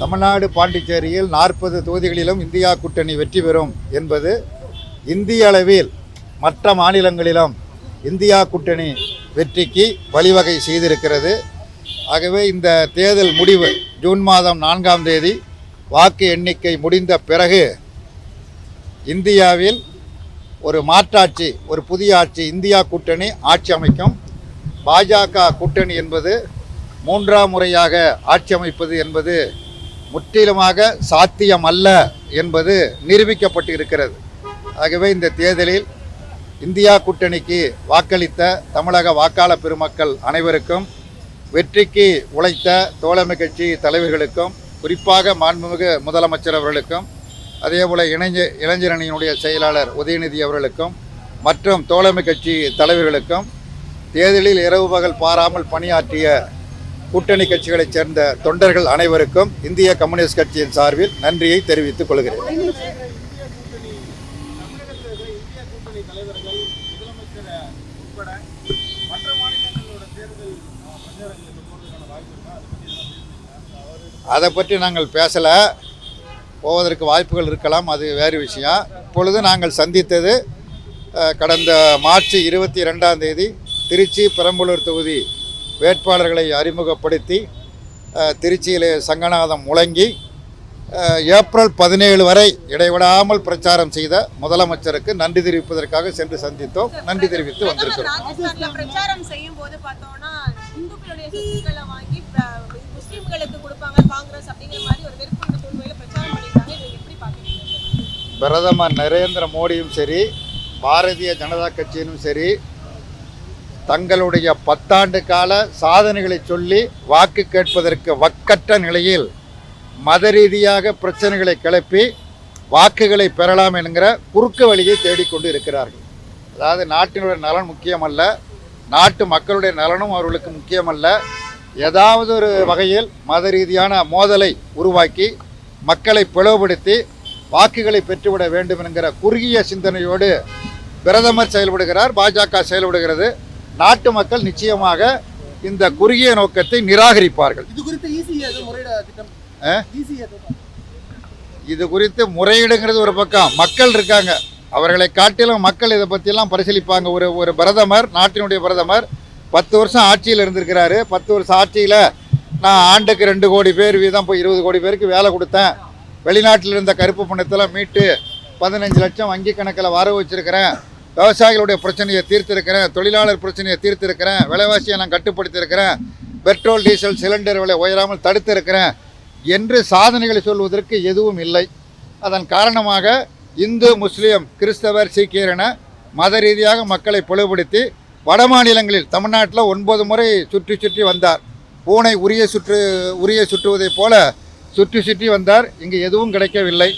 தமிழ்நாடு பாண்டிச்சேரியில் 40 தொகுதிகளிலும் இந்தியா கூட்டணி வெற்றி பெறும் என்பது இந்திய அளவில் மற்ற மாநிலங்களிலும் இந்தியா கூட்டணி வெற்றிக்கு வழிவகை செய்திருக்கிறது. ஆகவே இந்த தேர்தல் முடிவு ஜூன் மாதம் 4ஆம் தேதி வாக்கு எண்ணிக்கை முடிந்த பிறகு இந்தியாவில் ஒரு மாற்றாட்சி, ஒரு புதிய ஆட்சி, இந்தியா கூட்டணி ஆட்சி அமைக்கும். பாஜக கூட்டணி என்பது 3ஆம் முறையாக ஆட்சி அமைப்பது என்பது முற்றிலுமாக சாத்தியமல்ல என்பது நிரூபிக்கப்பட்டு இருக்கிறது. ஆகவே இந்த தேர்தலில் இந்தியா கூட்டணிக்கு வாக்களித்த தமிழக வாக்காளர் பெருமக்கள் அனைவருக்கும், வெற்றிக்கு உழைத்த தோழமை கட்சி தலைவர்களுக்கும், குறிப்பாக மாண்புமிகு முதலமைச்சர் அவர்களுக்கும், அதேபோல் இளைஞரணியினுடைய செயலாளர் உதயநிதி அவர்களுக்கும் மற்றும் தோழமை கட்சி தலைவர்களுக்கும், தேர்தலில் இரவு பகல் பாராமல் பணியாற்றிய கூட்டணி கட்சிகளைச் சேர்ந்த தொண்டர்கள் அனைவருக்கும் இந்திய கம்யூனிஸ்ட் கட்சியின் சார்பில் நன்றியை தெரிவித்துக் கொள்கிறேன். அதை பற்றி நாங்கள் பேசலை. போவதற்கு வாய்ப்புகள் இருக்கலாம், அது வேறு விஷயம். இப்பொழுது நாங்கள் சந்தித்தது கடந்த மார்ச் 22ஆம் தேதி திருச்சி பெரம்பலூர் தொகுதி வேட்பாளர்களை அறிமுகப்படுத்தி திருச்சியிலே சங்கநாதம் முழங்கி ஏப்ரல் 17 வரை இடைவிடாமல் பிரச்சாரம் செய்த முதலமைச்சருக்கு நன்றி தெரிவிப்பதற்காக சென்று சந்தித்தோம். நன்றி தெரிவித்து வந்திருக்கிறோம். பிரச்சாரம் செய்யும் போது பார்த்தோம்னா இந்துக்களுடைய சொத்துக்களை வாங்கி முஸ்லிம்களுக்கு கொடுப்பாங்க காங்கிரஸ் அப்படிங்கிற மாதிரி ஒரு வெறுப்பு தோல்வியில பிரச்சாரம் பண்ணிட்டாங்க. இதை எப்படி பார்க்குறீங்க? பிரதமர் நரேந்திர மோடியும் சரி, பாரதிய ஜனதா கட்சியினும் சரி, தங்களுடைய 10 ஆண்டு கால சாதனைகளை சொல்லி வாக்கு கேட்பதற்கு வக்கற்ற நிலையில் மத ரீதியாக பிரச்சனைகளை கிளப்பி வாக்குகளை பெறலாம் என்கிற குறுக்கு வழியை தேடிக்கொண்டு இருக்கிறார்கள். அதாவது நாட்டினுடைய நலன் முக்கியமல்ல, நாட்டு மக்களுடைய நலனும் அவர்களுக்கு முக்கியமல்ல. ஏதாவது ஒரு வகையில் மத ரீதியான மோதலை உருவாக்கி மக்களை பிளவுபடுத்தி வாக்குகளை பெற்றுவிட வேண்டும் என்கிற குறுகிய சிந்தனையோடு பிரதமர் செயல்படுகிறார், பாஜக செயல்படுகிறது. நாட்டு மக்கள் நிச்சயமாக இந்த குறுகிய நோக்கத்தை நிராகரிப்பார்கள். இது குறித்து முறையீடுங்கிறது ஒரு பக்கம், மக்கள் இருக்காங்க, அவர்களை காட்டிலும் மக்கள் இதை பற்றியெல்லாம் பரிசீலிப்பாங்க. ஒரு பிரதமர், நாட்டினுடைய பிரதமர் 10 வருஷம் ஆட்சியில் இருந்திருக்கிறாரு. 10 வருஷம் ஆட்சியில் நான் ஆண்டுக்கு 2 கோடி பேர் வீதம் போய் 20 கோடி பேருக்கு வேலை கொடுத்தேன், வெளிநாட்டில் இருந்த கருப்பு பணத்தெல்லாம் மீட்டு 15 லட்சம் வங்கி கணக்கில் வரவு வச்சுருக்கிறேன், விவசாயிகளுடைய பிரச்சனையை தீர்த்திருக்கிறேன், தொழிலாளர் பிரச்சனையை தீர்த்திருக்கிறேன், விலைவாசியை நான் கட்டுப்படுத்தியிருக்கிறேன், பெட்ரோல் டீசல் சிலிண்டர் விலை உயராமல் தடுத்திருக்கிறேன் என்று சாதனைகளை சொல்வதற்கு எதுவும் இல்லை. அதன் காரணமாக இந்து, முஸ்லீம், கிறிஸ்தவர், சீக்கியர் என மத ரீதியாக மக்களை பிளவுபடுத்தி வட மாநிலங்களில் தமிழ்நாட்டில் 9 முறை சுற்றி சுற்றி வந்தார். பூனை உரிய சுற்றுவதைப் போல சுற்றி சுற்றி வந்தார். இங்கு எதுவும் கிடைக்கவில்லை.